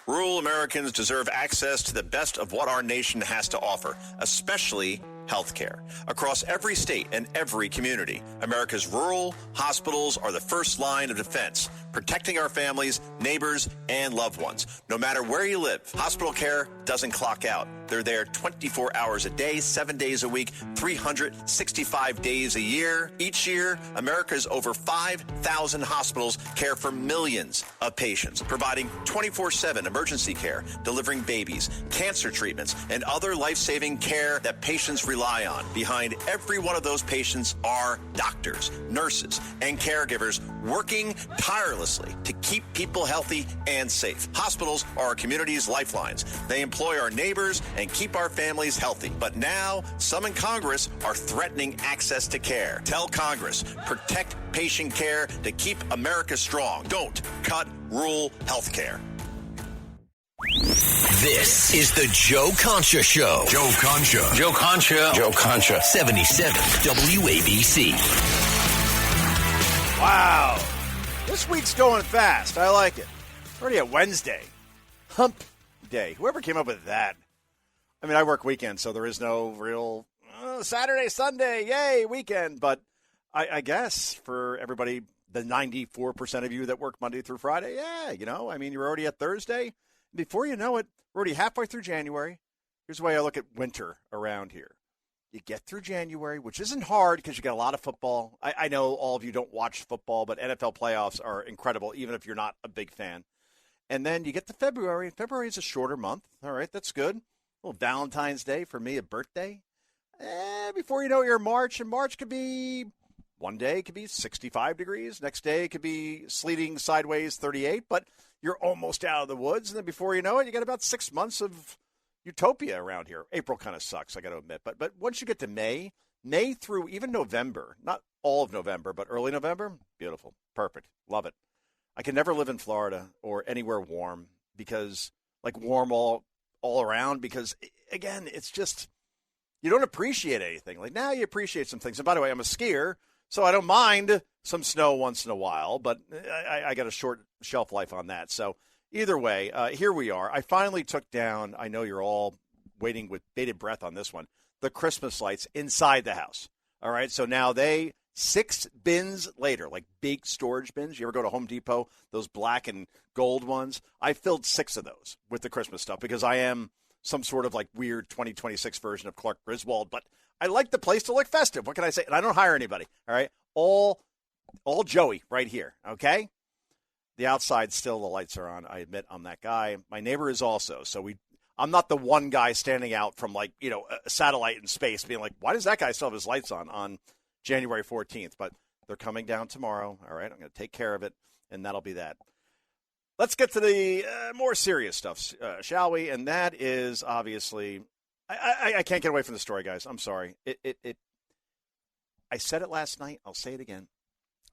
Rural Americans deserve access to the best of what our nation has to offer, especially health care. Across every state and every community, America's rural hospitals are the first line of defense, protecting our families, neighbors, and loved ones. No matter where you live, hospital care doesn't clock out. They're there 24 hours a day, 7 days a week, 365 days a year. Each year, America's over 5,000 hospitals care for millions of patients, providing 24/7 emergency care, delivering babies, cancer treatments, and other life-saving care that patients rely on. Behind every one of those patients are doctors, nurses, and caregivers working tirelessly to keep people healthy and safe. Hospitals are our community's lifelines. They employ our neighbors and keep our families healthy. But now, some in Congress are threatening access to care. Tell Congress, protect patient care to keep America strong. Don't cut rural health care. This is the Joe Concha Show. Joe Concha. Joe Concha. Joe Concha. 77 WABC. Wow. This week's going fast. I like it. Already at Wednesday. Hump day. Whoever came up with that. I mean, I work weekends, so there is no real Saturday, Sunday, yay, weekend. But I guess for everybody, the 94% of you that work Monday through Friday, yeah, I mean, you're already at Thursday. Before you know it, we're already halfway through January. Here's the way I look at winter around here. You get through January, which isn't hard because you got a lot of football. I know all of you don't watch football, but NFL playoffs are incredible, even if you're not a big fan. And then you get to February. February is a shorter month. All right, that's good. A little Valentine's Day for me, a birthday. Before you know it, you're in March, and March could be, one day it could be 65 degrees. Next day it could be sleeting sideways 38, but you're almost out of the woods. And then before you know it, you got about 6 months of utopia around here. April kind of sucks, I got to admit. But once you get to May through even November, not all of November, but early November, beautiful, perfect, love it. I can never live in Florida or anywhere warm because, like, warm all around because, again, it's just, you don't appreciate anything. Like, now you appreciate some things. And by the way, I'm a skier, so I don't mind some snow once in a while, but I got a short shelf life on that. So either way, here we are. I finally took down, I know you're all waiting with bated breath on this one, the Christmas lights inside the house. All right, so now 6 bins later, like big storage bins. You ever go to Home Depot, those black and gold ones? I filled 6 of those with the Christmas stuff because I am some sort of like weird 2026 version of Clark Griswold, but I like the place to look festive. What can I say? And I don't hire anybody, all right? All Joey right here, okay? The outside still, the lights are on. I admit I'm that guy. My neighbor is also. So I'm not the one guy standing out from like, a satellite in space being like, why does that guy still have his lights on January 14th? But they're coming down tomorrow. All right, I'm going to take care of it, and that'll be that. Let's get to the more serious stuff, shall we? And that is obviously, I can't get away from the story, guys. I'm sorry. I said it last night. I'll say it again.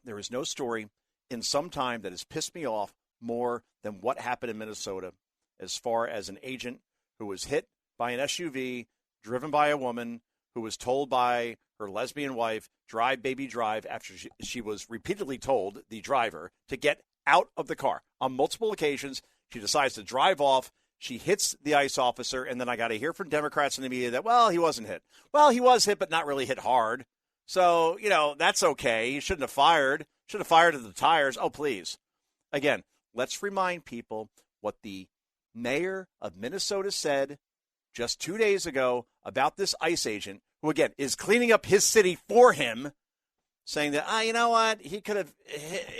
There is no story in some time that has pissed me off more than what happened in Minnesota as far as an agent who was hit by an SUV driven by a woman who was told by her lesbian wife, drive, baby, drive, after she was repeatedly told, the driver, to get out of the car. On multiple occasions, she decides to drive off. She hits the ICE officer, and then I got to hear from Democrats in the media that, well, he wasn't hit. Well, he was hit, but not really hit hard. So, that's okay. He shouldn't have fired. Should have fired at the tires. Oh, please. Again, let's remind people what the mayor of Minnesota said just 2 days ago about this ICE agent, who, again, is cleaning up his city for him, saying that, you know what, he could have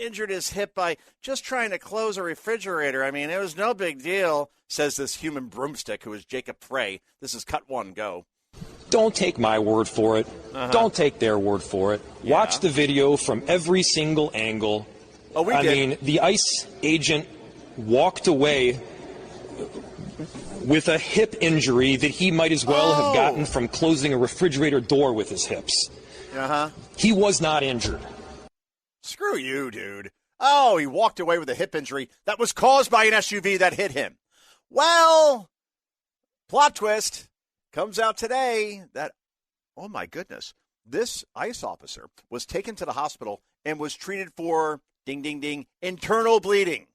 injured his hip by just trying to close a refrigerator. I mean, it was no big deal, says this human broomstick who is Jacob Frey. This is cut one, go. Don't take my word for it. Don't take their word for it. Yeah. Watch the video from every single angle. Oh, we did. I mean, the ICE agent walked away with a hip injury that he might as well have gotten from closing a refrigerator door with his hips. He was not injured. Screw you, dude. Oh, he walked away with a hip injury that was caused by an SUV that hit him. Well, plot twist. Comes out today that, oh my goodness, this ICE officer was taken to the hospital and was treated for, ding, ding, ding, internal bleeding.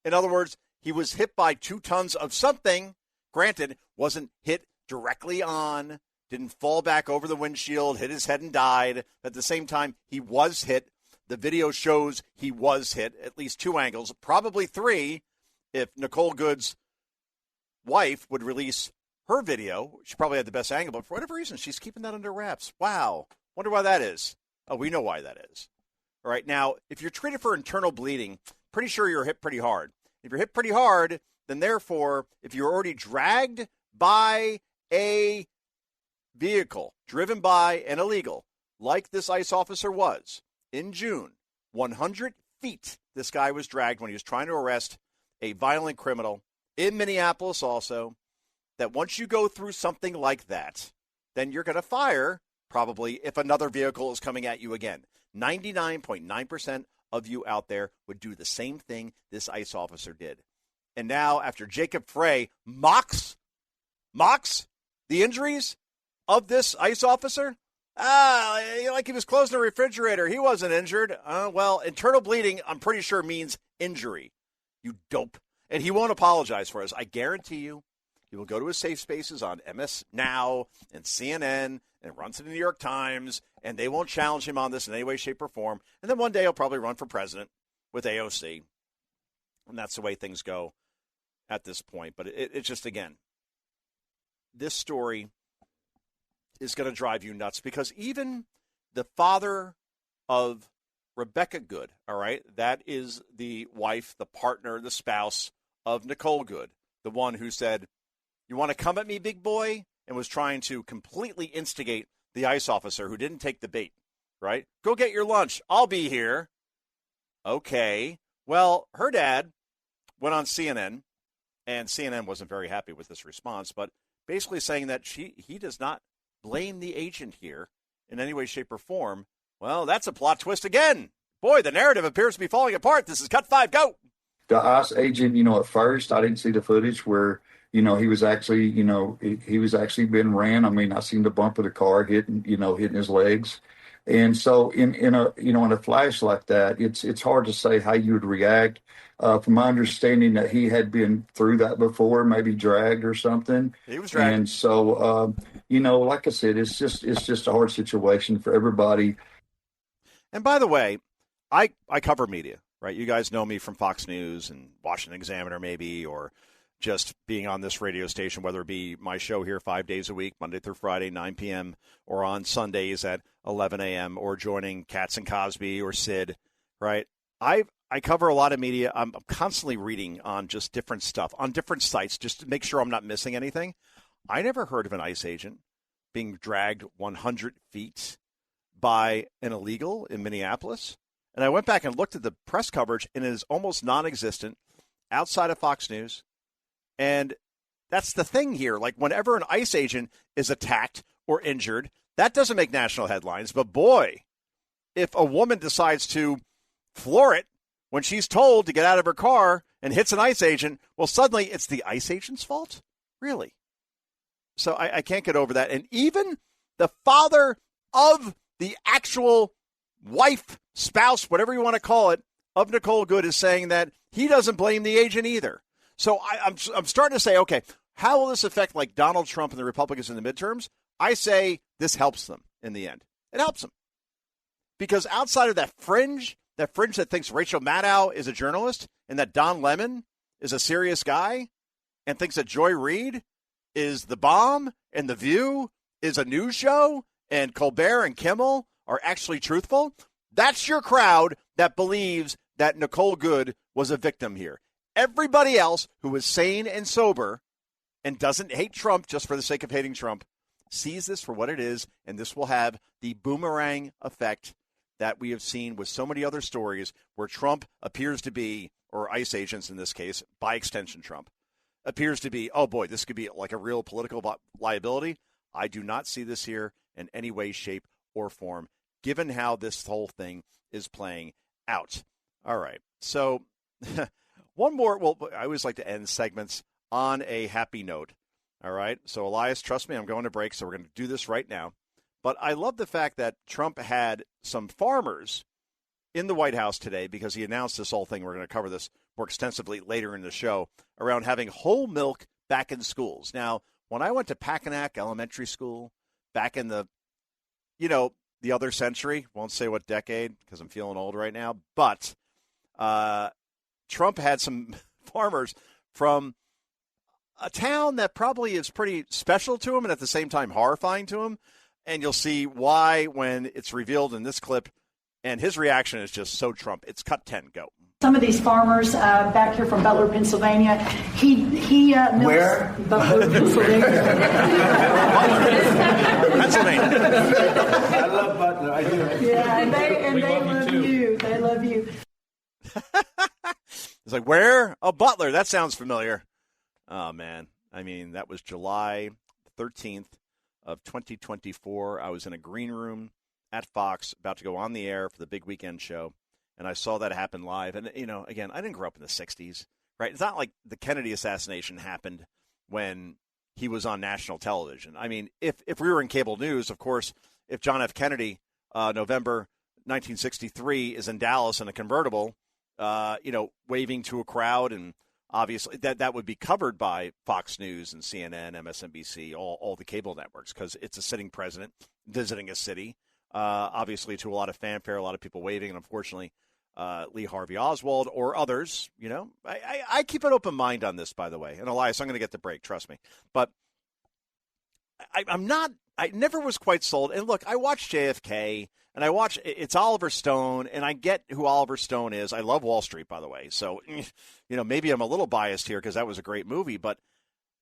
In other words, he was hit by 2 tons of something. Granted, wasn't hit directly on, didn't fall back over the windshield, hit his head and died. At the same time, he was hit. The video shows he was hit, at least 2 angles, probably 3 if Nicole Good's wife would release her video. She probably had the best angle, but for whatever reason, she's keeping that under wraps. Wow. Wonder why that is. Oh, we know why that is. All right, now, if you're treated for internal bleeding, pretty sure you're hit pretty hard. If you're hit pretty hard, then therefore, if you're already dragged by a vehicle, driven by an illegal, like this ICE officer was in June, 100 feet this guy was dragged when he was trying to arrest a violent criminal in Minneapolis also, that once you go through something like that, then you're going to fire probably if another vehicle is coming at you again. 99.9% of you out there would do the same thing this ICE officer did. And now, after Jacob Frey mocks the injuries of this ICE officer, like he was closing a refrigerator. He wasn't injured. Well, internal bleeding, I'm pretty sure means injury. You dope. And he won't apologize for us. I guarantee you, he will go to his safe spaces on MS Now and CNN and run to the New York Times, and they won't challenge him on this in any way, shape, or form. And then one day he'll probably run for president with AOC. And that's the way things go at this point. But it's just, again, this story is going to drive you nuts because even the father of Rebecca Good, all right, that is the wife, the partner, the spouse of Nicole Good, the one who said, "You want to come at me, big boy?" and was trying to completely instigate the ICE officer who didn't take the bait, right? "Go get your lunch. I'll be here." Okay. Well, her dad went on CNN, and CNN wasn't very happy with this response, but basically saying that he does not blame the agent here in any way, shape, or form. Well, that's a plot twist again. Boy, the narrative appears to be falling apart. This is Cut 5. Go. The ICE agent, at first I didn't see the footage where, he was actually, he was actually being ran. I mean, I seen the bump of the car hitting his legs. And so in a flash like that, it's hard to say how you would react. From my understanding that he had been through that before, maybe dragged or something. He was dragged. And so, like I said, it's just a hard situation for everybody. And by the way, I cover media, right? You guys know me from Fox News and Washington Examiner maybe, or just being on this radio station, whether it be my show here 5 days a week, Monday through Friday, 9 p.m., or on Sundays at 11 a.m., or joining Katz and Cosby or Sid, right? I cover a lot of media. I'm constantly reading on just different stuff, on different sites, just to make sure I'm not missing anything. I never heard of an ICE agent being dragged 100 feet by an illegal in Minneapolis. And I went back and looked at the press coverage, and it is almost non-existent outside of Fox News. And that's the thing here. Like, whenever an ICE agent is attacked or injured, that doesn't make national headlines. But boy, if a woman decides to floor it when she's told to get out of her car and hits an ICE agent, well, suddenly it's the ICE agent's fault? Really? So I can't get over that. And even the father of the actual wife, spouse, whatever you want to call it, of Nicole Good is saying that he doesn't blame the agent either. So I'm starting to say, okay, how will this affect like Donald Trump and the Republicans in the midterms? I say this helps them in the end. It helps them. Because outside of that fringe that thinks Rachel Maddow is a journalist and that Don Lemon is a serious guy and thinks that Joy Reid is the bomb and The View is a news show and Colbert and Kimmel are actually truthful, that's your crowd that believes that Nicole Good was a victim here. Everybody else who is sane and sober and doesn't hate Trump just for the sake of hating Trump sees this for what it is, and this will have the boomerang effect that we have seen with so many other stories where Trump appears to be, or ICE agents in this case, by extension Trump, appears to be, oh boy, this could be like a real political liability. I do not see this here in any way, shape, or form, given how this whole thing is playing out. All right, so one more. Well, I always like to end segments on a happy note. All right, so Elias, trust me, I'm going to break, so we're going to do this right now. But I love the fact that Trump had some farmers in the White House today because he announced this whole thing. We're going to cover this more extensively later in the show, around having whole milk back in schools. Now, when I went to Packanack Elementary School back in the, the other century, won't say what decade because I'm feeling old right now, but Trump had some farmers from a town that probably is pretty special to him and at the same time horrifying to him. And you'll see why when it's revealed in this clip. And his reaction is just so Trump. It's cut 10. Go. Some of these farmers back here from Butler, Pennsylvania, he milks. Where? Butler, Pennsylvania. I love Butler. I do. Yeah, and they love you. They love you. It's like, where? Oh, Butler. That sounds familiar. Oh, man. I mean, that was July 13th of 2024. I was in a green room at Fox, about to go on the air for the big weekend show, and I saw that happen live. And, again, I didn't grow up in the 60s, right? It's not like the Kennedy assassination happened when he was on national television. I mean, if we were in cable news, of course, if John F. Kennedy, November 1963, is in Dallas in a convertible, waving to a crowd, and obviously that would be covered by Fox News and CNN, MSNBC, all the cable networks, because it's a sitting president visiting a city. Obviously, to a lot of fanfare, a lot of people waving, and unfortunately, Lee Harvey Oswald or others. I keep an open mind on this, by the way. And Elias, I'm going to get the break, trust me. But I never was quite sold. And look, I watched JFK, and it's Oliver Stone, and I get who Oliver Stone is. I love Wall Street, by the way. So, maybe I'm a little biased here because that was a great movie. But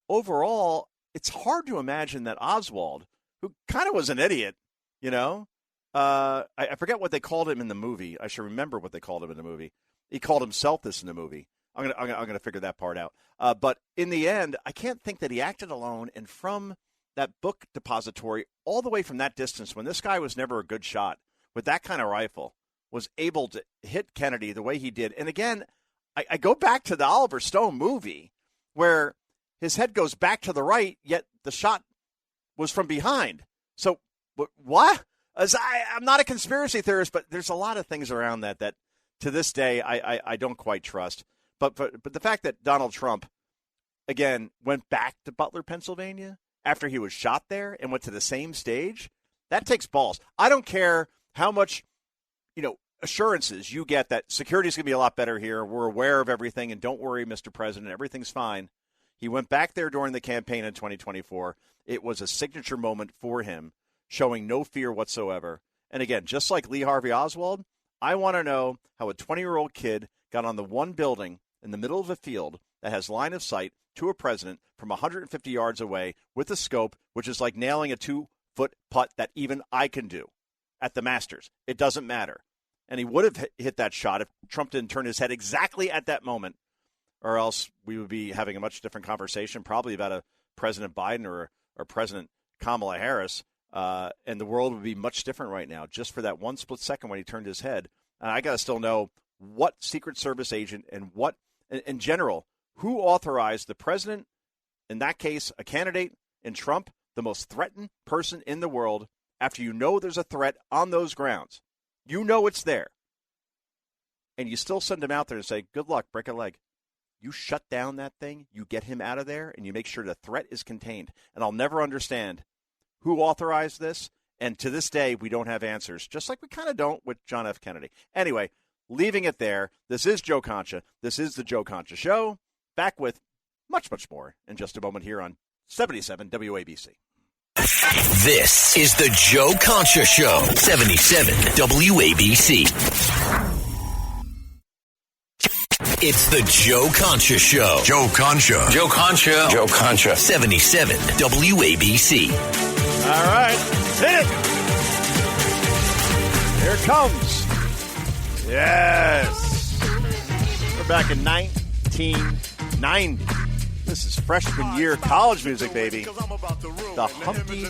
overall, it's hard to imagine that Oswald, who kind of was an idiot, I forget what they called him in the movie. I should remember what they called him in the movie. He called himself this in the movie. I'm gonna figure that part out. But in the end, I can't think that he acted alone. And from that book depository, all the way from that distance, when this guy was never a good shot with that kind of rifle, was able to hit Kennedy the way he did. And again, I go back to the Oliver Stone movie where his head goes back to the right, yet the shot was from behind. So what? I'm not a conspiracy theorist, but there's a lot of things around that to this day I don't quite trust. But the fact that Donald Trump, again, went back to Butler, Pennsylvania after he was shot there and went to the same stage, that takes balls. I don't care how much, assurances you get that security is going to be a lot better here. We're aware of everything, and don't worry, Mr. President, everything's fine. He went back there during the campaign in 2024. It was a signature moment for him, showing no fear whatsoever. And again, just like Lee Harvey Oswald, I want to know how a 20-year-old kid got on the one building in the middle of a field that has line of sight to a president from 150 yards away with a scope, which is like nailing a 2-foot putt that even I can do at the Masters. It doesn't matter. And he would have hit that shot if Trump didn't turn his head exactly at that moment, or else we would be having a much different conversation, probably about a President Biden or President Kamala Harris. And the world would be much different right now, just for that one split second when he turned his head. And I got to still know what Secret Service agent and what, in general, who authorized the president, in that case, a candidate in Trump, the most threatened person in the world, after you know there's a threat on those grounds. You know it's there. And you still send him out there and say, good luck, break a leg. You shut down that thing, you get him out of there, and you make sure the threat is contained. And I'll never understand who authorized this, and to this day, we don't have answers, just like we kind of don't with John F. Kennedy. Anyway, leaving it there, this is Joe Concha. This is the Joe Concha Show. Back with much, much more in just a moment here on 77 WABC. This is the Joe Concha Show, 77 WABC. It's the Joe Concha Show. Joe Concha. Joe Concha. Joe Concha. 77 WABC. All right, hit it. Here it comes. Yes. We're back in 1990. This is freshman year college music, baby. The Humpty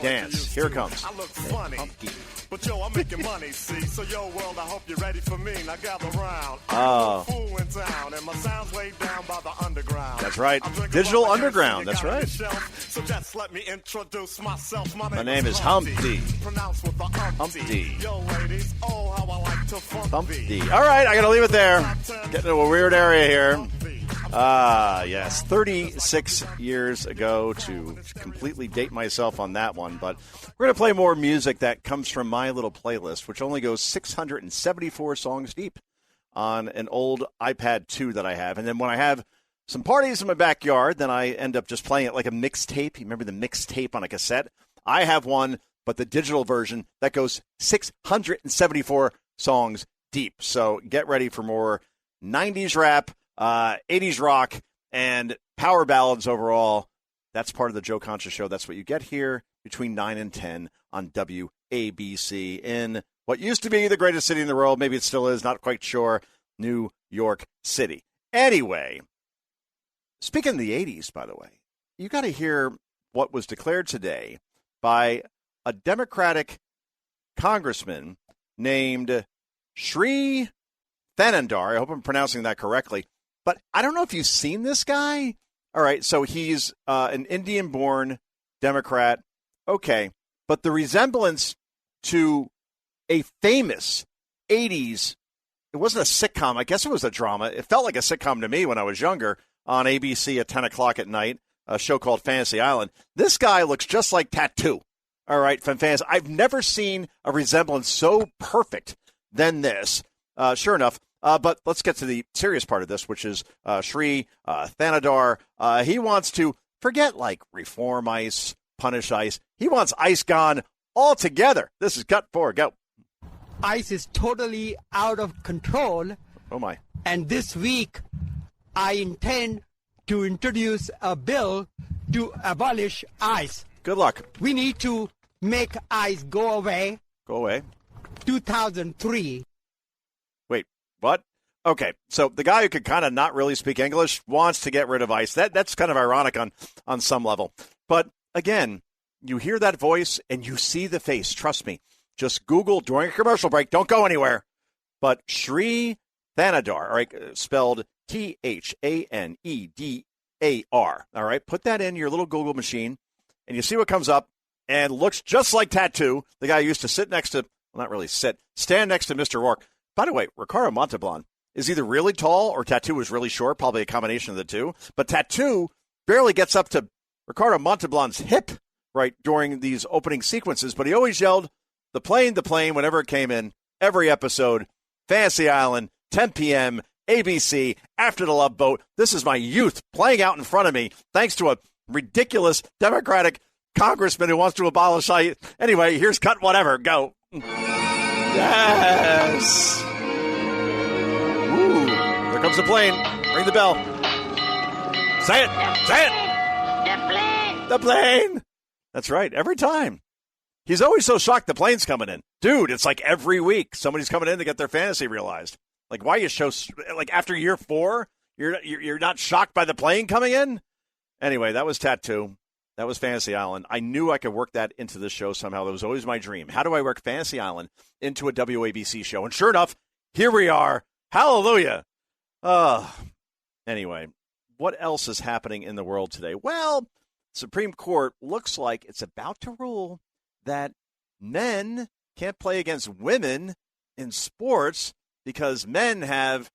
Dance. Here it comes. Humpty. But yo, I'm making money, see? So yo, world, I hope you're ready for me. Now gather round. Oh. Fool in town, and my sound's way down by the underground. That's right. Digital Underground. That's right. So just let me introduce myself. My name is Humpty. Pronounced with the Humpty. Yo, ladies, oh, how I like Thump D. All right, I got to leave it there. Getting into a weird area here. Yes, 36 years ago, to completely date myself on that one. But we're going to play more music that comes from my little playlist, which only goes 674 songs deep on an old iPad 2 that I have. And then when I have some parties in my backyard, then I end up just playing it like a mixtape. You remember the mixtape on a cassette? I have one, but the digital version that goes 674 songs deep. So get ready for more 90s rap, 80s rock, and power ballads overall. That's part of the Joe Concha Show. That's what you get here between 9 and 10 on WABC in what used to be the greatest city in the world. Maybe it still is, not quite sure. New York City. Anyway, speaking of the 80s, by the way, you got to hear what was declared today by a Democratic congressman named Sri Thanandar. I hope I'm pronouncing that correctly. But I don't know if you've seen this guy. All right, so he's an Indian-born Democrat. Okay, but the resemblance to a famous 80s, it wasn't a sitcom. I guess it was a drama. It felt like a sitcom to me when I was younger on ABC at 10 o'clock at night, a show called Fantasy Island. This guy looks just like Tattoo. All right, from Fantasy. I've never seen a resemblance so perfect than this. Sure enough. But let's get to the serious part of this, which is Sri Thanandar. He wants to forget like reform ICE, punish ICE. He wants ICE gone altogether. This is Cut 4. Go. ICE is totally out of control. Oh, my. And this week, I intend to introduce a bill to abolish ICE. Good luck. We need to make ICE go away. Go away. 2003. Wait, what? Okay, so the guy who could kind of not really speak English wants to get rid of ICE. That's kind of ironic on some level. But again, you hear that voice and you see the face. Trust me. Just Google during a commercial break. Don't go anywhere. But Sri Thanandar, all right, spelled Thanedar. All right, put that in your little Google machine, and you see what comes up, and looks just like Tattoo, the guy who used to sit next to, well, not really sit, stand next to Mr. Rourke. By the way, Ricardo Montalban is either really tall or Tattoo is really short, probably a combination of the two. But Tattoo barely gets up to Ricardo Montalban's hip, right, during these opening sequences. But he always yelled, the plane, whenever it came in, every episode, Fantasy Island, 10 p.m., ABC, After the Love Boat. This is my youth playing out in front of me, thanks to a ridiculous Democratic congressman who wants to abolish ICE. Anyway, here's Cut Whatever. Go. Yes. Ooh, there comes the plane. Ring the bell. Say it. Say it. The plane. The plane. That's right. Every time. He's always so shocked the plane's coming in. Dude, it's like every week somebody's coming in to get their fantasy realized. Like, why you show, like, after year 4, you're not shocked by the plane coming in? Anyway, that was Tattoo. That was Fantasy Island. I knew I could work that into this show somehow. That was always my dream. How do I work Fantasy Island into a WABC show? And sure enough, here we are. Hallelujah. Anyway, what else is happening in the world today? Well, Supreme Court looks like it's about to rule that men can't play against women in sports because men have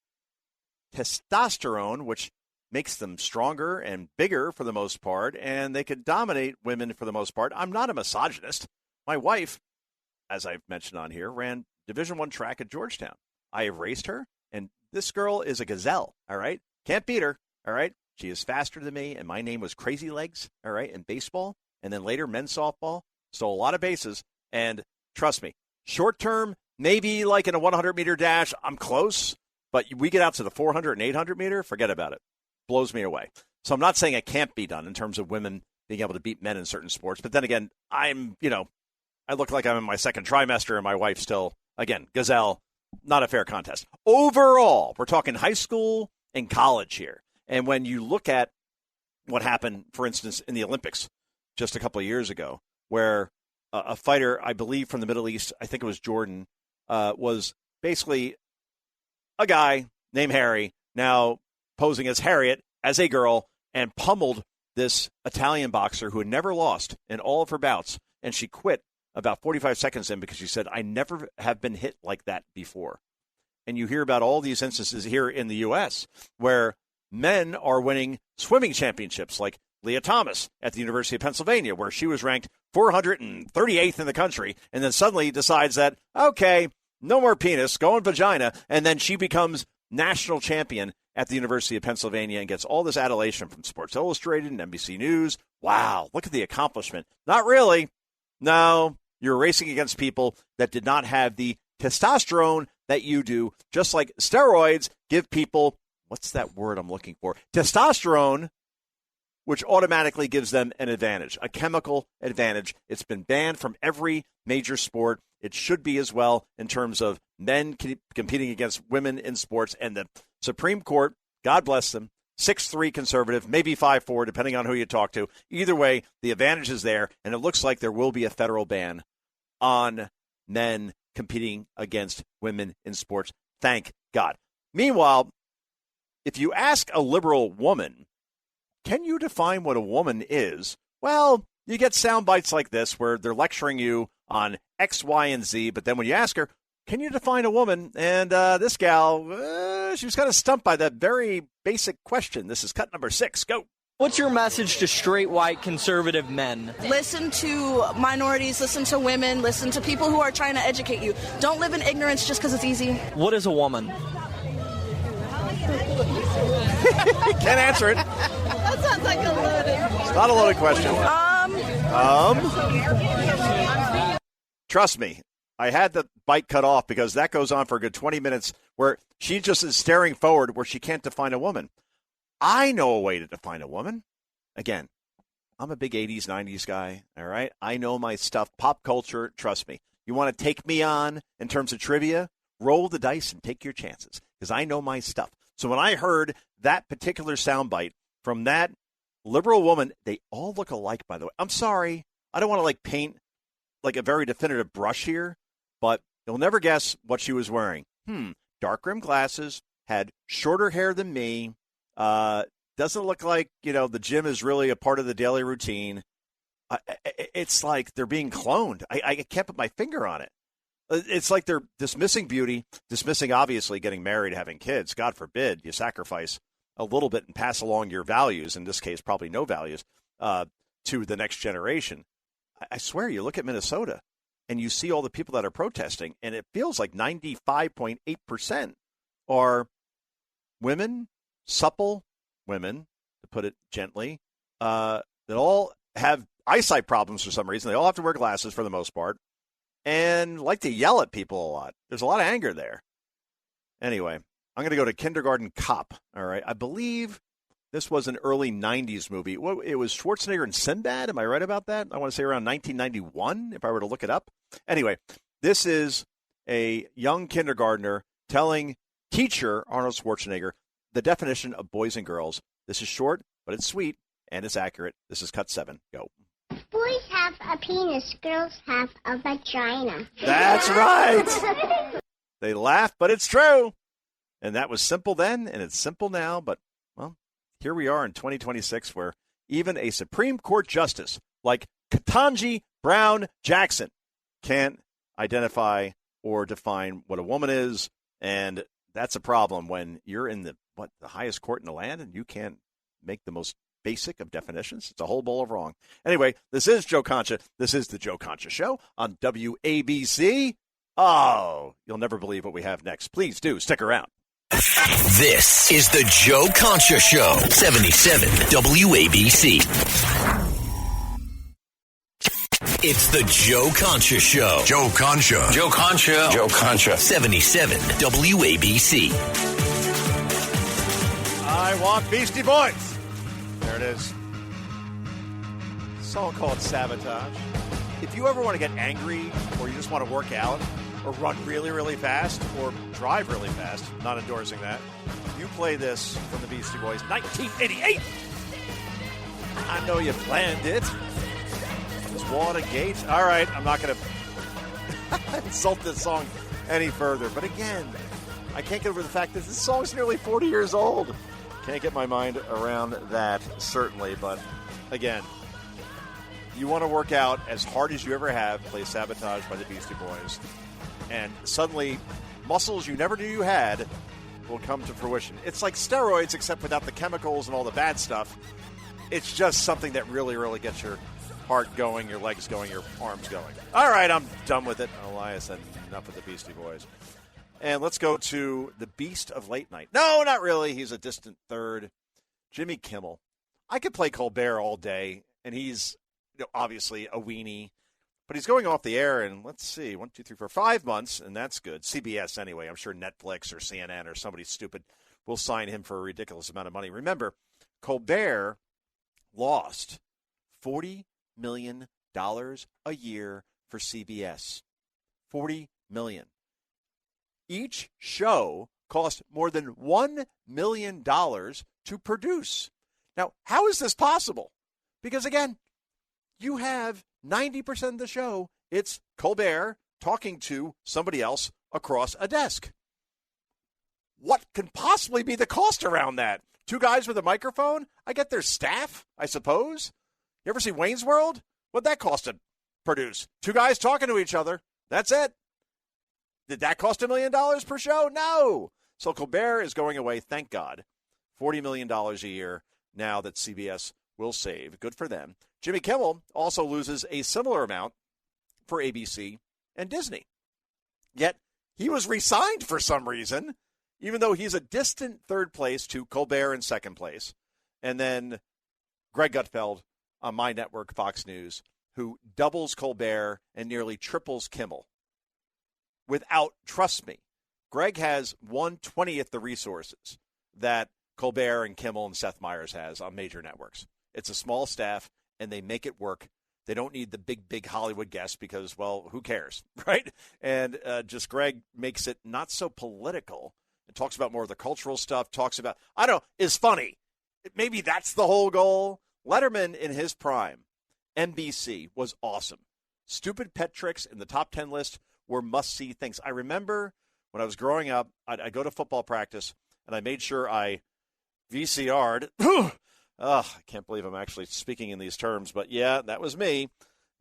testosterone, which makes them stronger and bigger for the most part, and they could dominate women for the most part. I'm not a misogynist. My wife, as I've mentioned on here, ran Division I track at Georgetown. I have raced her, and this girl is a gazelle, all right? Can't beat her, all right? She is faster than me, and my name was Crazy Legs, all right, in baseball, and then later men's softball. Stole a lot of bases, and trust me, short term, maybe like in a 100-meter dash, I'm close, but we get out to the 400 and 800-meter, forget about it. Blows me away. So I'm not saying it can't be done in terms of women being able to beat men in certain sports, but then again, I look like I'm in my second trimester, and my wife still, again, gazelle, not a fair contest. Overall, we're talking high school and college here, and when you look at what happened, for instance, in the Olympics just a couple of years ago, where a fighter, I believe from the Middle East, I think it was Jordan, was basically a guy named Harry, now posing as Harriet, as a girl, and pummeled this Italian boxer who had never lost in all of her bouts. And she quit about 45 seconds in because she said, I never have been hit like that before. and you hear about all these instances here in the U.S. where men are winning swimming championships, like Leah Thomas at the University of Pennsylvania, where she was ranked 438th in the country, and then suddenly decides that, okay, no more penis, going vagina, and then she becomes national champion at the University of Pennsylvania and gets all this adulation from Sports Illustrated and NBC News. Wow, look at the accomplishment. Not really. No, you're racing against people that did not have the testosterone that you do, just like steroids give people, what's that word I'm looking for? Testosterone, which automatically gives them an advantage, a chemical advantage. It's been banned from every major sport. It should be as well in terms of men competing against women in sports. And the Supreme Court, God bless them, 6-3 conservative, maybe 5-4, depending on who you talk to. Either way, the advantage is there, and it looks like there will be a federal ban on men competing against women in sports. Thank God. Meanwhile, if you ask a liberal woman, can you define what a woman is? Well, you get sound bites like this where they're lecturing you on X, Y, and Z, but then when you ask her, can you define a woman? And this gal, she was kind of stumped by that very basic question. This is cut number 6. Go. What's your message to straight, white, conservative men? Listen to minorities, listen to women, listen to people who are trying to educate you. Don't live in ignorance just because it's easy. What is a woman? Can't answer it. That sounds like a loaded. It's not a loaded question. Trust me, I had the bite cut off because that goes on for a good 20 minutes where she just is staring forward where she can't define a woman. I know a way to define a woman. Again, I'm a big 80s, 90s guy, all right? I know my stuff. Pop culture, trust me. You want to take me on in terms of trivia? Roll the dice and take your chances because I know my stuff. So when I heard that particular soundbite from that liberal woman, they all look alike, by the way. I'm sorry. I don't want to paint a very definitive brush here, but you'll never guess what she was wearing. Dark rimmed glasses, had shorter hair than me. Doesn't look like, the gym is really a part of the daily routine. It's like they're being cloned. I can't put my finger on it. It's like they're dismissing beauty, dismissing, obviously, getting married, having kids. God forbid you sacrifice a little bit and pass along your values, in this case, probably no values, to the next generation. I swear, you look at Minnesota and you see all the people that are protesting, and it feels like 95.8% are women, supple women, to put it gently, that all have eyesight problems for some reason. They all have to wear glasses for the most part and like to yell at people a lot. There's a lot of anger there. Anyway, I'm going to go to Kindergarten Cop. All right. I believe this was an early 90s movie. It was Schwarzenegger and Sinbad. Am I right about that? I want to say around 1991, if I were to look it up. Anyway, this is a young kindergartner telling teacher Arnold Schwarzenegger the definition of boys and girls. This is short, but it's sweet, and it's accurate. This is cut 7. Go. Boys have a penis, girls have a vagina. That's right. They laugh, but it's true. And that was simple then, and it's simple now. But, well, here we are in 2026 where even a Supreme Court justice like Ketanji Brown Jackson can't identify or define what a woman is. And that's a problem when you're in the highest court in the land and you can't make the most basic of definitions. It's a whole bowl of wrong. Anyway, this is Joe Concha. This is the Joe Concha Show on WABC. Oh, you'll never believe what we have next. Please do stick around. This is the Joe Concha Show, 77 WABC. It's the Joe Concha Show. Joe Concha. Joe Concha. Joe Concha. 77 WABC. I want Beastie Boys. There it is. A song called Sabotage. If you ever want to get angry or you just want to work out or run really, really fast or drive really fast, not endorsing that, you play this from the Beastie Boys, 1988. I know you planned it. It's Watergate. All right, I'm not going to insult this song any further. But again, I can't get over the fact that this song's nearly 40 years old. Can't get my mind around that, certainly. But again, you want to work out as hard as you ever have, play Sabotage by the Beastie Boys. And suddenly, muscles you never knew you had will come to fruition. It's like steroids, except without the chemicals and all the bad stuff. It's just something that really, really gets your heart going, your legs going, your arms going. All right, I'm done with it. Elias, enough with the Beastie Boys. And let's go to the beast of late night. No, not really. He's a distant third. Jimmy Kimmel. I could play Colbert all day, and he's obviously a weenie. But he's going off the air in, let's see, 1, 2, 3, 4, 5 months, and that's good. CBS anyway. I'm sure Netflix or CNN or somebody stupid will sign him for a ridiculous amount of money. Remember, Colbert lost $40 million a year for CBS. $40 million. Each show cost more than $1 million to produce. Now, how is this possible? Because, again, you have 90% of the show, it's Colbert talking to somebody else across a desk. What can possibly be the cost around that? 2 guys with a microphone? I get their staff, I suppose. You ever see Wayne's World? What'd that cost to produce? 2 guys talking to each other. That's it. Did that cost $1 million per show? No. So Colbert is going away, thank God. $40 million a year now that CBS will save. Good for them. Jimmy Kimmel also loses a similar amount for ABC and Disney. Yet he was re-signed for some reason, even though he's a distant third place to Colbert in second place. And then Greg Gutfeld on my network, Fox News, who doubles Colbert and nearly triples Kimmel. Without, trust me, Greg has 1/20th the resources that Colbert and Kimmel and Seth Meyers has on major networks. It's a small staff, and they make it work. They don't need the big Hollywood guests because, well, who cares, right? And just Greg makes it not so political. It talks about more of the cultural stuff, talks about, I don't know, is funny. Maybe that's the whole goal. Letterman in his prime, NBC, was awesome. Stupid pet tricks in the top 10 list were must-see things. I remember when I was growing up, I'd go to football practice, and I made sure I VCR'd. I can't believe I'm actually speaking in these terms, but yeah, that was me.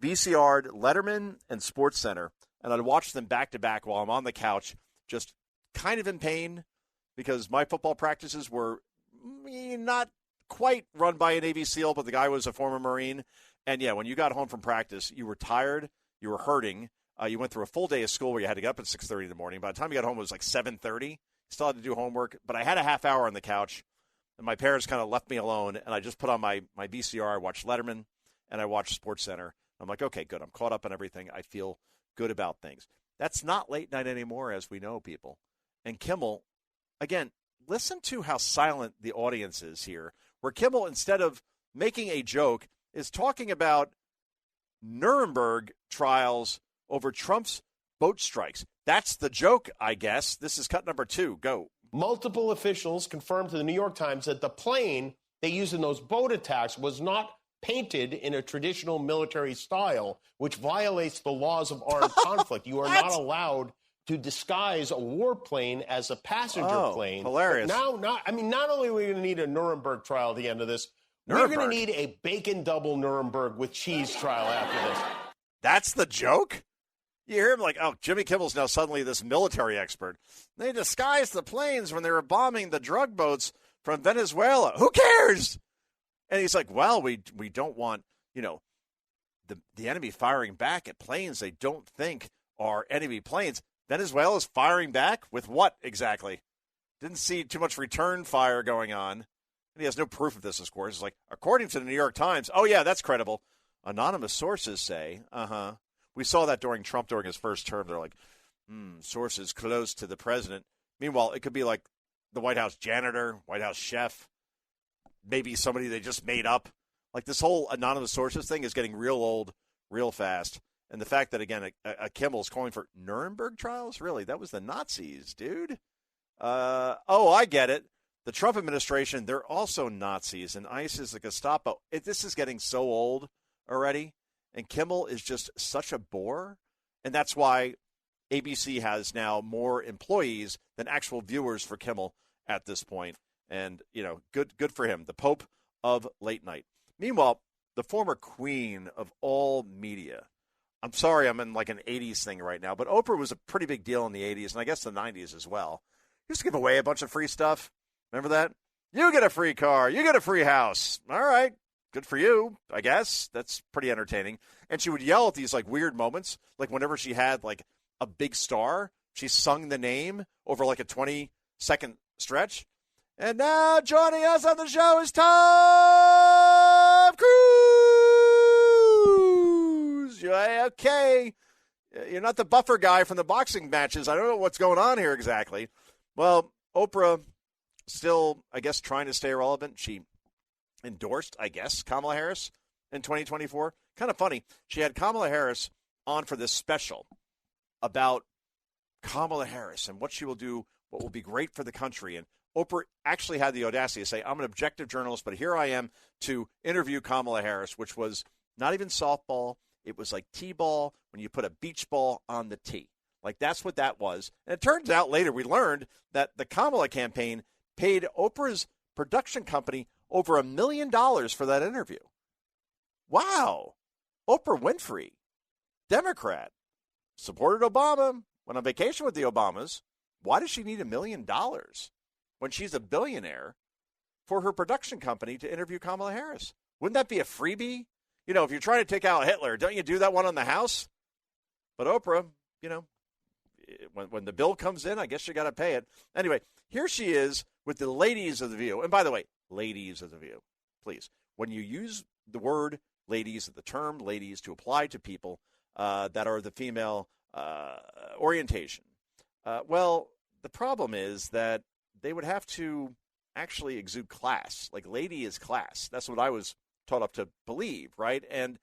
VCR'd Letterman and SportsCenter, and I'd watch them back-to-back while I'm on the couch, just kind of in pain because my football practices were not quite run by a Navy SEAL, but the guy was a former Marine. And, yeah, when you got home from practice, you were tired, you were hurting. You went through a full day of school where you had to get up at 6:30 in the morning. By the time you got home, it was like 7:30. Still had to do homework, but I had a half hour on the couch, and my parents kind of left me alone, and I just put on my VCR. I watched Letterman, and I watched SportsCenter. I'm like, okay, good. I'm caught up on everything. I feel good about things. That's not late night anymore, as we know, people. And Kimmel, again, listen to how silent the audience is here, where Kimmel, instead of making a joke, is talking about Nuremberg trials over Trump's boat strikes. That's the joke, I guess. This is cut number 2. Go. Multiple officials confirmed to the New York Times that the plane they used in those boat attacks was not painted in a traditional military style, which violates the laws of armed conflict. You are not allowed to disguise a warplane as a passenger plane. Hilarious. Not only are we going to need a Nuremberg trial at the end of this, we're going to need a bacon double Nuremberg with cheese trial after this. That's the joke? You hear him like, oh, Jimmy Kimmel's now suddenly this military expert. They disguised the planes when they were bombing the drug boats from Venezuela. Who cares? And he's like, well, we don't want, the enemy firing back at planes they don't think are enemy planes. Venezuela's firing back with what exactly? Didn't see too much return fire going on. And he has no proof of this, of course. It's like, according to the New York Times, oh, yeah, that's credible. Anonymous sources say, We saw that during Trump during his first term. They're like, sources close to the president. Meanwhile, it could be like the White House janitor, White House chef, maybe somebody they just made up. Like this whole anonymous sources thing is getting real old real fast. And the fact that, again, a Kimmel's calling for Nuremberg trials? Really? That was the Nazis, dude. I get it. The Trump administration, they're also Nazis, and ISIS, the Gestapo. This is getting so old already. And Kimmel is just such a bore. And that's why ABC has now more employees than actual viewers for Kimmel at this point. And, good for him. The Pope of late night. Meanwhile, the former queen of all media, I'm sorry I'm in like an 80s thing right now, but Oprah was a pretty big deal in the 80s, and I guess the 90s as well. Used to give away a bunch of free stuff. Remember that? You get a free car. You get a free house. All right. Good for you, I guess. That's pretty entertaining. And she would yell at these like weird moments, like whenever she had like a big star, she sung the name over like a 20-second stretch. And now joining us on the show is Tom Cruise. Okay. You're not the buffer guy from the boxing matches. I don't know what's going on here exactly. Well, Oprah still, I guess, trying to stay relevant. She endorsed, I guess, Kamala Harris in 2024. Kind of funny. She had Kamala Harris on for this special about Kamala Harris and what she will do, what will be great for the country. And Oprah actually had the audacity to say, I'm an objective journalist, but here I am to interview Kamala Harris, which was not even softball. It was like t-ball when you put a beach ball on the tee. Like that's what that was. And it turns out later we learned that the Kamala campaign paid Oprah's production company over $1 million for that interview. Wow. Oprah Winfrey, Democrat, supported Obama, went on vacation with the Obamas. Why does she need $1 million when she's a billionaire for her production company to interview Kamala Harris? Wouldn't that be a freebie? You know, if you're trying to take out Hitler, don't you do that one on the House? But Oprah, you know, when the bill comes in, I guess you got to pay it. Anyway, here she is with the ladies of the View. And by the way, ladies of the View, please. When you use the word ladies, the term ladies, to apply to people that are the female orientation, well, the problem is that they would have to actually exude class. Like lady is class. That's what I was taught up to believe, right? And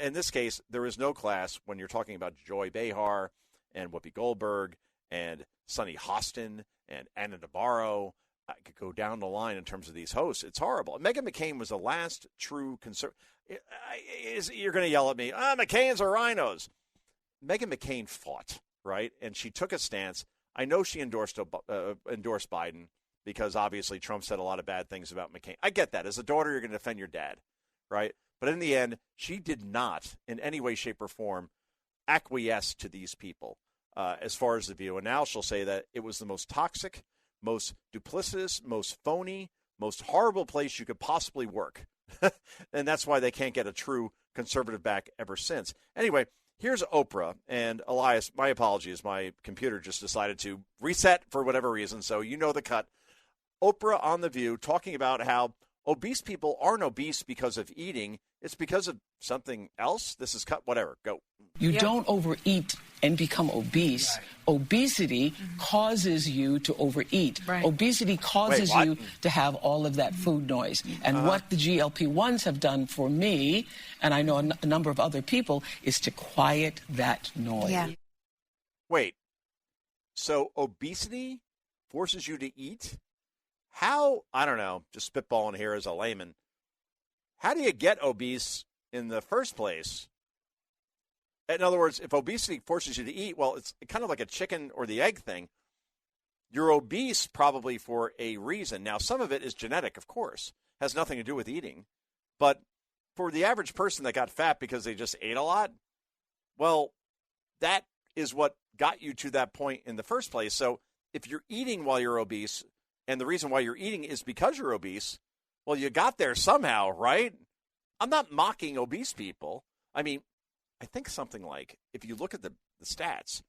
in this case, there is no class when you're talking about Joy Behar and Whoopi Goldberg and Sunny Hostin and Anna Navarro. I could go down the line in terms of these hosts. It's horrible. Meghan McCain was the last true conservative. You're going to yell at me, McCains are rhinos. Meghan McCain fought, right? And she took a stance. I know she endorsed Biden because obviously Trump said a lot of bad things about McCain. I get that. As a daughter, you're going to defend your dad, right? But in the end, she did not in any way, shape, or form acquiesce to these people as far as the View. And now she'll say that it was the most toxic, most duplicitous, most phony, most horrible place you could possibly work. And that's why they can't get a true conservative back ever since. Anyway, here's Oprah. And Elias, my apologies. My computer just decided to reset for whatever reason. So you know the cut. Oprah on The View talking about how obese people aren't obese because of eating. It's because of something else. This is cut. Whatever. Go. You don't overeat and become obese. Right. Obesity causes you to overeat. Right. Obesity causes you to have all of that food noise. And what the GLP-1s have done for me, and I know a number of other people, is to quiet that noise. Yeah. Wait. So obesity forces you to eat? How? I don't know. Just spitballing here as a layman. How do you get obese in the first place? In other words, if obesity forces you to eat, well, it's kind of like a chicken or the egg thing. You're obese probably for a reason. Now, some of it is genetic, of course. Has nothing to do with eating. But for the average person that got fat because they just ate a lot, well, that is what got you to that point in the first place. So if you're eating while you're obese, and the reason why you're eating is because you're obese, well, you got there somehow, right? I'm not mocking obese people. I mean, I think something like, if you look at the stats,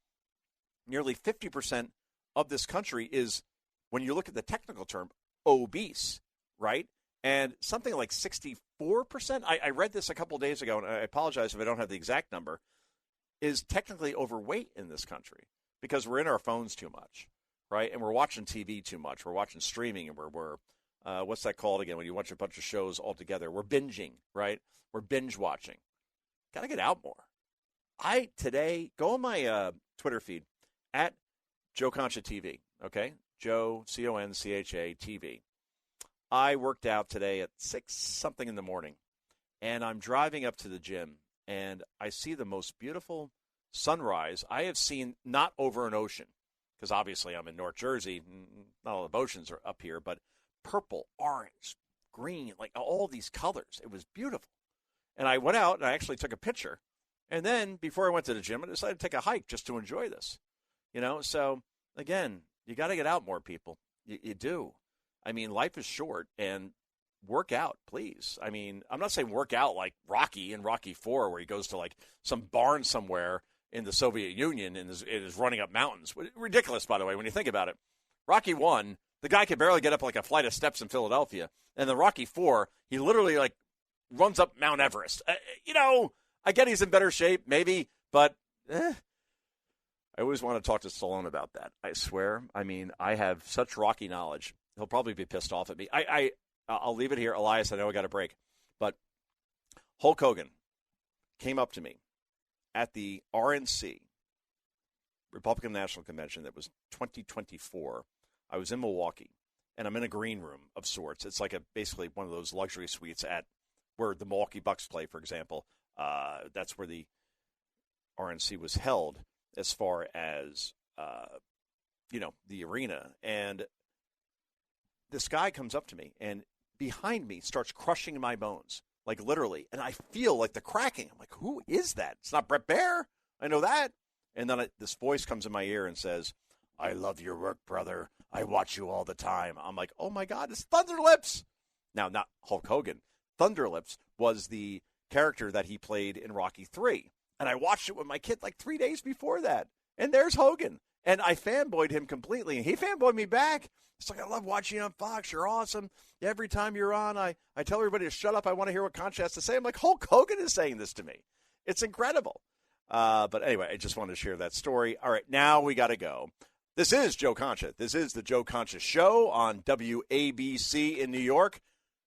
nearly 50% of this country is, when you look at the technical term, obese, right? And something like 64%, I read this a couple of days ago, and I apologize if I don't have the exact number, is technically overweight in this country because we're in our phones too much, right? And we're watching TV too much. We're watching streaming, and we're what's that called again when you watch a bunch of shows all together? We're binging, right? We're binge watching. Got to get out more. Today, go on my Twitter feed, at Joe Concha TV, okay? Joe, C-O-N-C-H-A, TV. I worked out today at 6-something in the morning, and I'm driving up to the gym, and I see the most beautiful sunrise I have seen, not over an ocean, because obviously I'm in North Jersey. Not all the oceans are up here, but purple, orange, green, like all these colors. It was beautiful. And I went out and I actually took a picture, And then before I went to the gym, I decided to take a hike just to enjoy this. So again, you got to get out more, people. You do. I mean, life is short, and work out, please. I mean, I'm not saying work out like Rocky in Rocky IV, where he goes to like some barn somewhere in the Soviet Union and is running up mountains. Ridiculous, by the way, when you think about it. Rocky I, the guy could barely get up like a flight of steps in Philadelphia. And then Rocky IV, he literally like runs up Mount Everest. I get he's in better shape, maybe, but I always want to talk to Stallone about that. I swear. I mean, I have such Rocky knowledge. He'll probably be pissed off at me. I'll leave it here. Elias, I know I got a break. But Hulk Hogan came up to me at the RNC, Republican National Convention, that was 2024. I was in Milwaukee, and I'm in a green room of sorts. It's like basically one of those luxury suites at where the Milwaukee Bucks play, for example. That's where the RNC was held as far as, the arena. And this guy comes up to me, and behind me starts crushing my bones, like literally. And I feel like the cracking. I'm like, who is that? It's not Brett Baer. I know that. And then this voice comes in my ear and says, I love your work, brother. I watch you all the time. I'm like, oh, my God, it's Thunderlips. Now, not Hulk Hogan. Thunderlips was the character that he played in Rocky III. And I watched it with my kid like 3 days before that. And there's Hogan. And I fanboyed him completely. And he fanboyed me back. It's like, I love watching you on Fox. You're awesome. Every time you're on, I tell everybody to shut up. I want to hear what Concha has to say. I'm like, Hulk Hogan is saying this to me. It's incredible. But anyway, I just wanted to share that story. All right, now we got to go. This is Joe Concha. This is the Joe Concha Show on WABC in New York.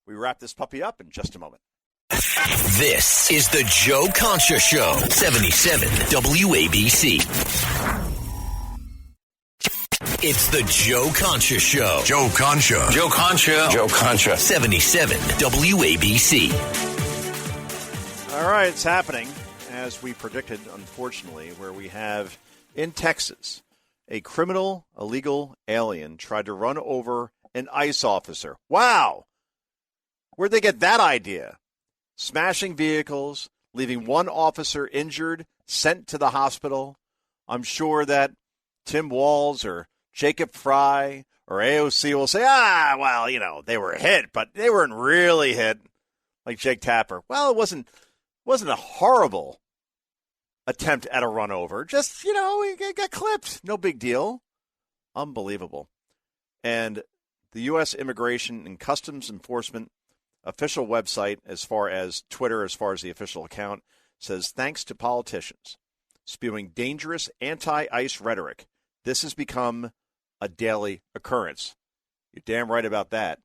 We wrap this puppy up in just a moment. This is the Joe Concha Show, 77 WABC. It's the Joe Concha Show. Joe Concha. Joe Concha. Joe Concha. 77 WABC. All right, it's happening, as we predicted, unfortunately, where we have in Texas a criminal, illegal alien tried to run over an ICE officer. Wow! Where'd they get that idea? Smashing vehicles, leaving one officer injured, sent to the hospital. I'm sure that Tim Walz or Jacob Fry or AOC will say, they were hit, but they weren't really hit, like Jake Tapper. Well, it wasn't a horrible attempt at a run over. Just, he got clipped. No big deal. Unbelievable. And the U.S. Immigration and Customs Enforcement official website, as far as Twitter, as far as the official account, says, thanks to politicians spewing dangerous anti-ICE rhetoric, this has become a daily occurrence. You're damn right about that.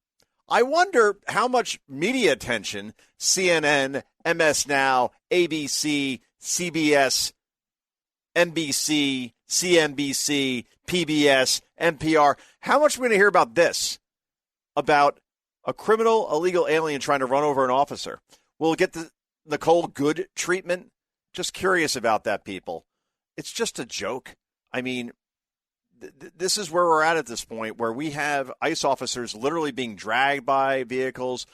I wonder how much media attention CNN, MS Now, ABC, CBS, NBC, CNBC, PBS, NPR, how much we're going to hear about this, about a criminal, illegal alien trying to run over an officer. We'll get the Nicole Good treatment. Just curious about that, people. It's just a joke. I mean, this is where we're at this point, where we have ICE officers literally being dragged by vehicles,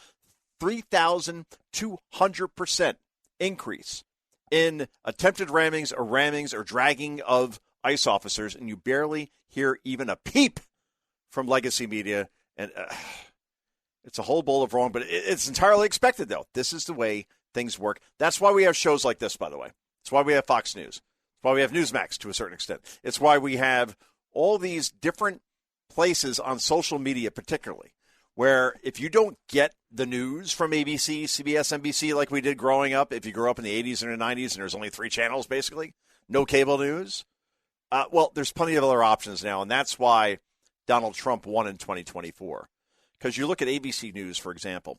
3,200% increase in attempted rammings or dragging of ICE officers, and you barely hear even a peep from legacy media. And it's a whole bowl of wrong, but it's entirely expected, though. This is the way things work. That's why we have shows like this, by the way. It's why we have Fox News. It's why we have Newsmax to a certain extent. It's why we have all these different places on social media, particularly, where if you don't get the news from ABC, CBS, NBC like we did growing up, if you grew up in the 80s and the 90s and there's only 3 channels, basically, no cable news, well, there's plenty of other options now, and that's why Donald Trump won in 2024. Because you look at ABC News, for example,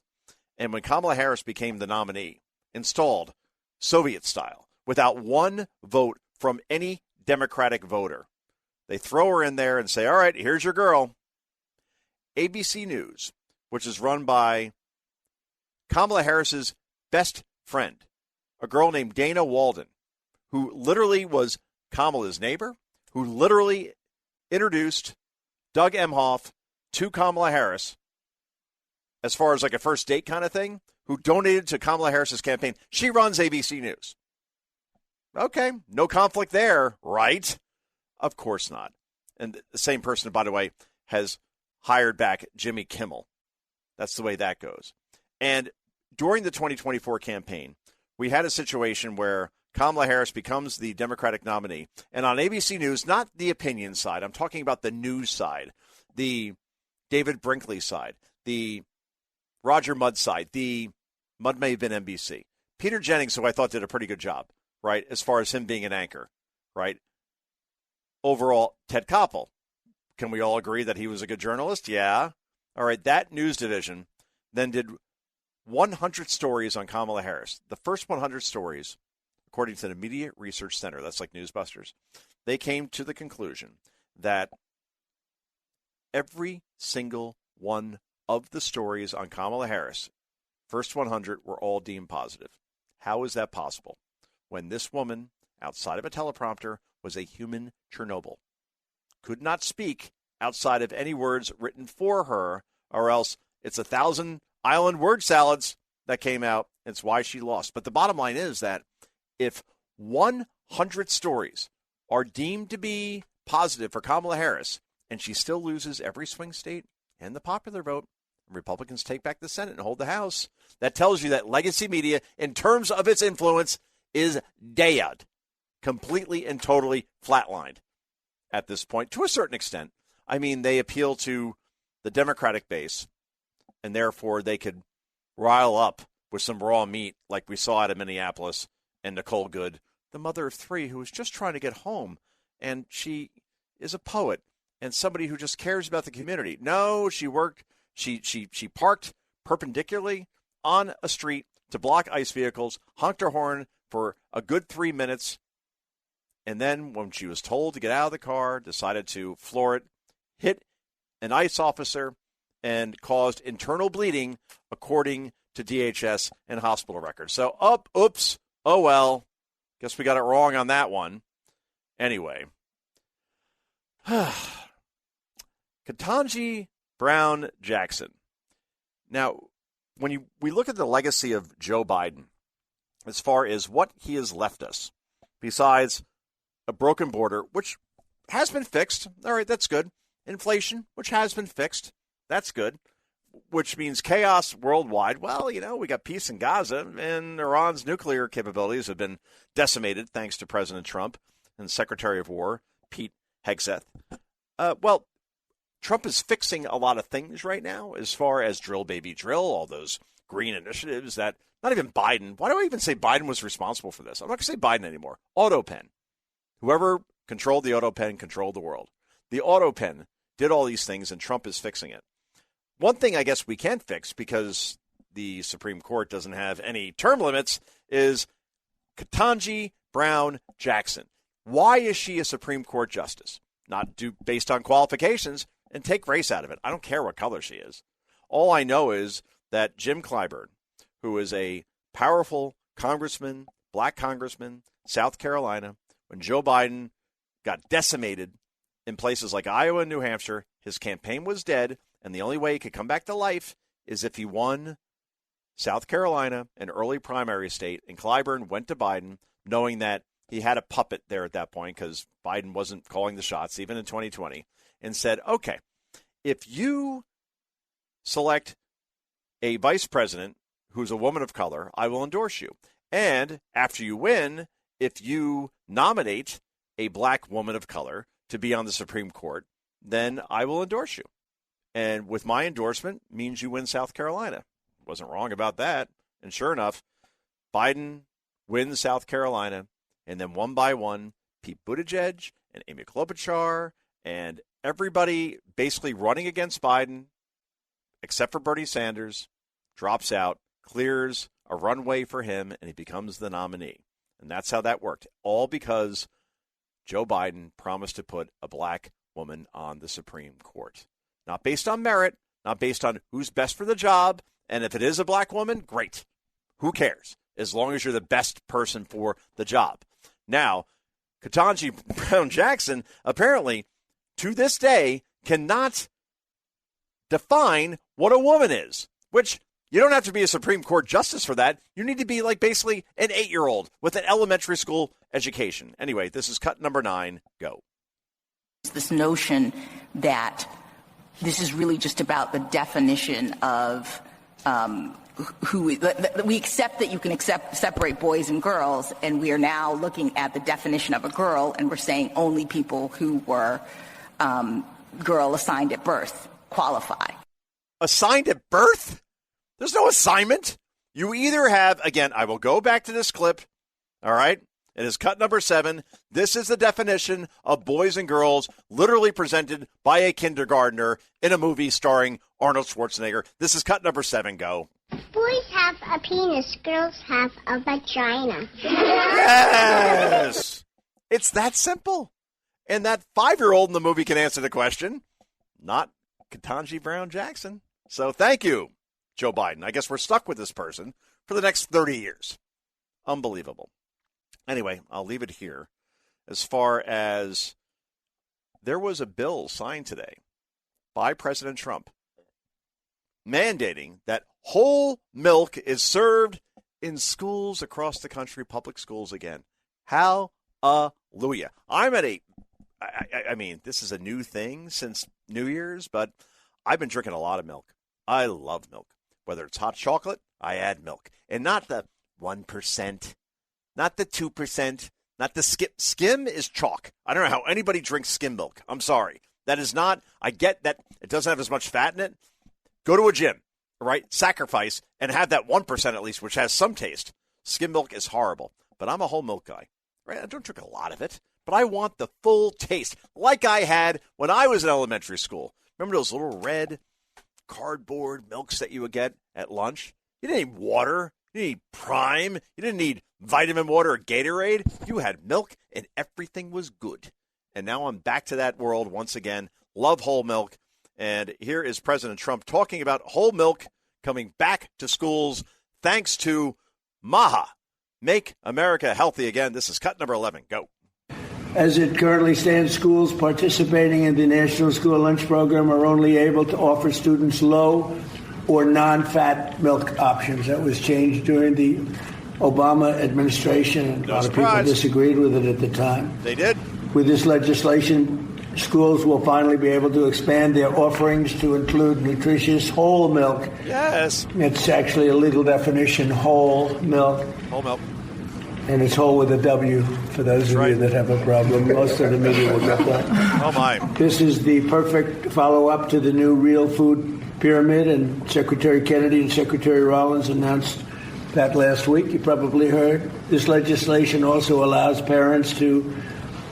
and when Kamala Harris became the nominee, installed Soviet style, without one vote from any Democratic voter, they throw her in there and say, all right, here's your girl. ABC News, which is run by Kamala Harris's best friend, a girl named Dana Walden, who literally was Kamala's neighbor, who literally introduced Doug Emhoff to Kamala Harris as far as like a first date kind of thing, who donated to Kamala Harris's campaign. She runs ABC News. Okay, no conflict there, right? Of course not. And the same person, by the way, has hired back Jimmy Kimmel. That's the way that goes. And during the 2024 campaign, we had a situation where Kamala Harris becomes the Democratic nominee. And on ABC News, not the opinion side, I'm talking about the news side, the David Brinkley side, the Roger Mudd side, the Mudd may have been NBC. Peter Jennings, who I thought did a pretty good job, right, as far as him being an anchor, right? Overall, Ted Koppel. Can we all agree that he was a good journalist? Yeah. All right, that news division then did 100 stories on Kamala Harris. The first 100 stories, according to the Media Research Center, that's like Newsbusters, they came to the conclusion that every single one of the stories on Kamala Harris, first 100, were all deemed positive. How is that possible? When this woman, outside of a teleprompter, was a human Chernobyl. Could not speak outside of any words written for her, or else it's 1,000 island word salads that came out. It's why she lost. But the bottom line is that if 100 stories are deemed to be positive for Kamala Harris, and she still loses every swing state and the popular vote, Republicans take back the Senate and hold the House, that tells you that legacy media, in terms of its influence, is dead, completely and totally flatlined at this point, to a certain extent. I mean, they appeal to the Democratic base, and therefore they could rile up with some raw meat like we saw out of Minneapolis and Nicole Good, the mother of three who was just trying to get home, and she is a poet and somebody who just cares about the community. No, she parked perpendicularly on a street to block ICE vehicles, honked her horn for a good 3 minutes, and then when she was told to get out of the car, decided to floor it, hit an ICE officer, and caused internal bleeding, according to DHS and hospital records. So, oops, oh well, guess we got it wrong on that one. Anyway, Ketanji Brown Jackson. Now, when we look at the legacy of Joe Biden, as far as what he has left us, besides a broken border, which has been fixed. All right, that's good. Inflation, which has been fixed. That's good. Which means chaos worldwide. Well, we got peace in Gaza, and Iran's nuclear capabilities have been decimated thanks to President Trump and Secretary of War Pete Hegseth. Well, Trump is fixing a lot of things right now as far as drill, baby, drill, all those green initiatives that not even Biden. Why do I even say Biden was responsible for this? I'm not going to say Biden anymore. AutoPen. Whoever controlled the AutoPen controlled the world. The AutoPen did all these things, and Trump is fixing it. One thing I guess we can't fix, because the Supreme Court doesn't have any term limits, is Ketanji Brown Jackson. Why is she a Supreme Court justice? Not based on qualifications, and take race out of it. I don't care what color she is. All I know is that Jim Clyburn, who is a powerful congressman, black congressman, South Carolina, when Joe Biden got decimated in places like Iowa and New Hampshire, his campaign was dead, and the only way he could come back to life is if he won South Carolina, an early primary state, and Clyburn went to Biden, knowing that he had a puppet there at that point because Biden wasn't calling the shots, even in 2020, and said, okay, if you select a vice president who's a woman of color, I will endorse you. And after you win, if you nominate a black woman of color to be on the Supreme Court, then I will endorse you. And with my endorsement means you win South Carolina. Wasn't wrong about that. And sure enough, Biden wins South Carolina, and then one by one, Pete Buttigieg and Amy Klobuchar and everybody basically running against Biden, except for Bernie Sanders, drops out, clears a runway for him, and he becomes the nominee. And that's how that worked. All because Joe Biden promised to put a black woman on the Supreme Court. Not based on merit, not based on who's best for the job. And if it is a black woman, great. Who cares? As long as you're the best person for the job. Now, Ketanji Brown Jackson apparently, to this day, cannot define what a woman is, which You don't have to be a Supreme Court justice for that. You need to be like basically an 8-year-old with an elementary school education. Anyway, this is cut number 9. Go. This notion that this is really just about the definition of we accept that you can separate boys and girls, and we are now looking at the definition of a girl, and we're saying only people who were girl assigned at birth qualify. Assigned at birth? There's no assignment. You either have, again, I will go back to this clip, all right? It is cut number 7. This is the definition of boys and girls, literally presented by a kindergartner in a movie starring Arnold Schwarzenegger. This is cut number 7. Go. Boys have a penis, girls have a vagina. Yes! It's that simple. And that 5-year-old in the movie can answer the question, not Ketanji Brown Jackson. So thank you, Joe Biden. I guess we're stuck with this person for the next 30 years. Unbelievable. Anyway, I'll leave it here. As far as there was a bill signed today by President Trump mandating that whole milk is served in schools across the country, public schools again. Hallelujah. I'm at I mean, this is a new thing since New Year's, but I've been drinking a lot of milk. I love milk. Whether it's hot chocolate, I add milk. And not the 1%, not the 2%, not the skim. Skim is chalk. I don't know how anybody drinks skim milk. I'm sorry. That is not, I get that it doesn't have as much fat in it. Go to a gym, right? Sacrifice and have that 1% at least, which has some taste. Skim milk is horrible, but I'm a whole milk guy, right? I don't drink a lot of it, but I want the full taste like I had when I was in elementary school. Remember those little red cardboard milks that you would get at lunch? You didn't need water. You didn't need Prime. You didn't need vitamin water or Gatorade. You had milk, and everything was good. And now I'm back to that world once again. Love whole milk. And here is President Trump talking about whole milk coming back to schools thanks to MAHA, Make America Healthy Again. This is cut number 11. Go. As it currently stands, schools participating in the National School Lunch Program are only able to offer students low or non-fat milk options. That was changed during the Obama administration. A lot of people disagreed with it at the time. They did. With this legislation, schools will finally be able to expand their offerings to include nutritious whole milk. Yes. It's actually a legal definition, whole milk. Whole milk. And it's whole with a W for those of you that have a problem. Most of the media will get that. Oh, my. This is the perfect follow-up to the new real food pyramid, and Secretary Kennedy and Secretary Rollins announced that last week. You probably heard. This legislation also allows parents to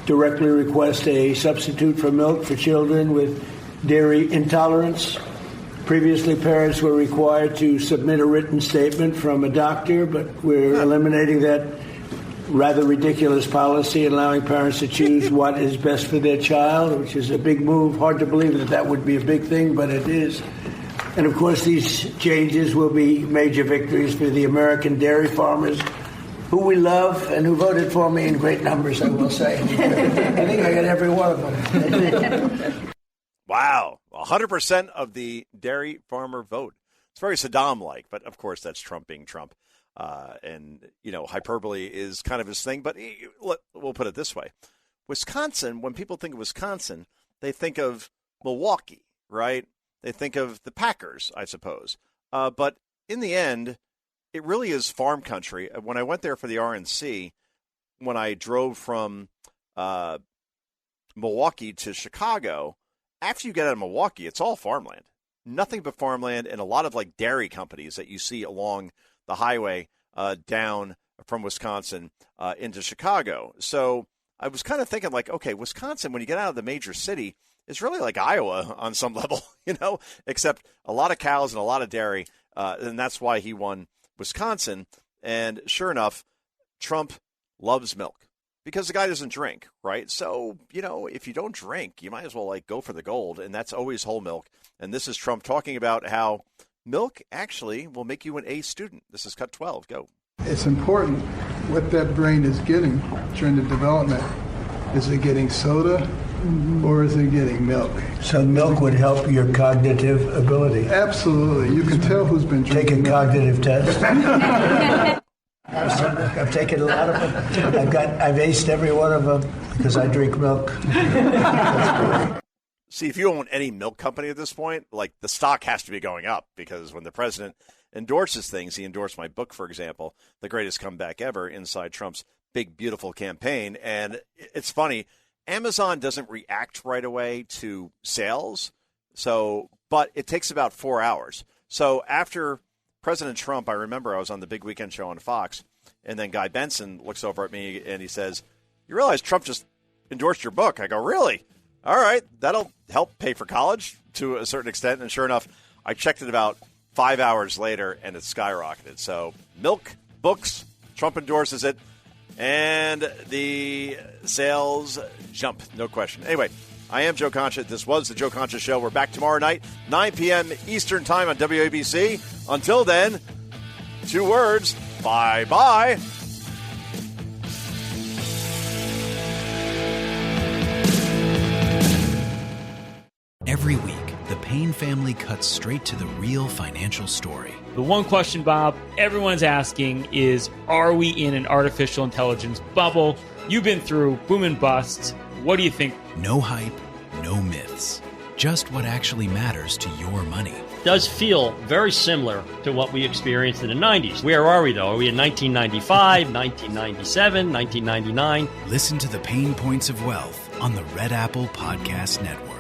directly request a substitute for milk for children with dairy intolerance. Previously, parents were required to submit a written statement from a doctor, but we're eliminating that rather ridiculous policy, allowing parents to choose what is best for their child, which is a big move. Hard to believe that that would be a big thing, but it is. And, of course, these changes will be major victories for the American dairy farmers, who we love and who voted for me in great numbers, I will say. I think I got every one of them. Wow. 100% of the dairy farmer vote. It's very Saddam-like, but, of course, that's Trump being Trump. And, you know, hyperbole is kind of his thing. But we'll put it this way. Wisconsin, when people think of Wisconsin, they think of Milwaukee, right? They think of the Packers, I suppose. But in the end, it really is farm country. When I went there for the RNC, when I drove from Milwaukee to Chicago, after you get out of Milwaukee, it's all farmland. Nothing but farmland and a lot of like dairy companies that you see along the highway down from Wisconsin into Chicago. So I was kind of thinking like, okay, Wisconsin, when you get out of the major city, it's really like Iowa on some level, you know, except a lot of cows and a lot of dairy. And that's why he won Wisconsin. And sure enough, Trump loves milk because the guy doesn't drink, right? So, you know, if you don't drink, you might as well like go for the gold. And that's always whole milk. And this is Trump talking about how milk actually will make you an A student. This is cut 12. Go. It's important what that brain is getting during the development. Is it getting soda or is he getting milk? So milk would help your cognitive ability. Absolutely. You can tell who's been drinking Take a cognitive test. I've taken a lot of them. I've aced every one of them because I drink milk. See, if you own any milk company at this point, like the stock has to be going up because when the president endorses things, he endorsed my book, for example, The Greatest Comeback Ever, inside Trump's big, beautiful campaign. And it's funny, Amazon doesn't react right away to sales, but it takes about 4 hours. So after President Trump, I remember I was on the big weekend show on Fox, and then Guy Benson looks over at me and he says, "You realize Trump just endorsed your book?" I go, "Really? All right, that'll help pay for college to a certain extent." And sure enough, I checked it about 5 hours later, and it skyrocketed. So milk, books, Trump endorses it, and the sales jump, no question. Anyway, I am Joe Concha. This was the Joe Concha Show. We're back tomorrow night, 9 p.m. Eastern Time on WABC. Until then, 2 words, bye-bye. Every week, the Payne family cuts straight to the real financial story. The one question, Bob, everyone's asking is, are we in an artificial intelligence bubble? You've been through boom and busts. What do you think? No hype, no myths. Just what actually matters to your money. Does feel very similar to what we experienced in the 90s. Where are we, though? Are we in 1995, 1997, 1999? Listen to the Pain Points of Wealth on the Red Apple Podcast Network.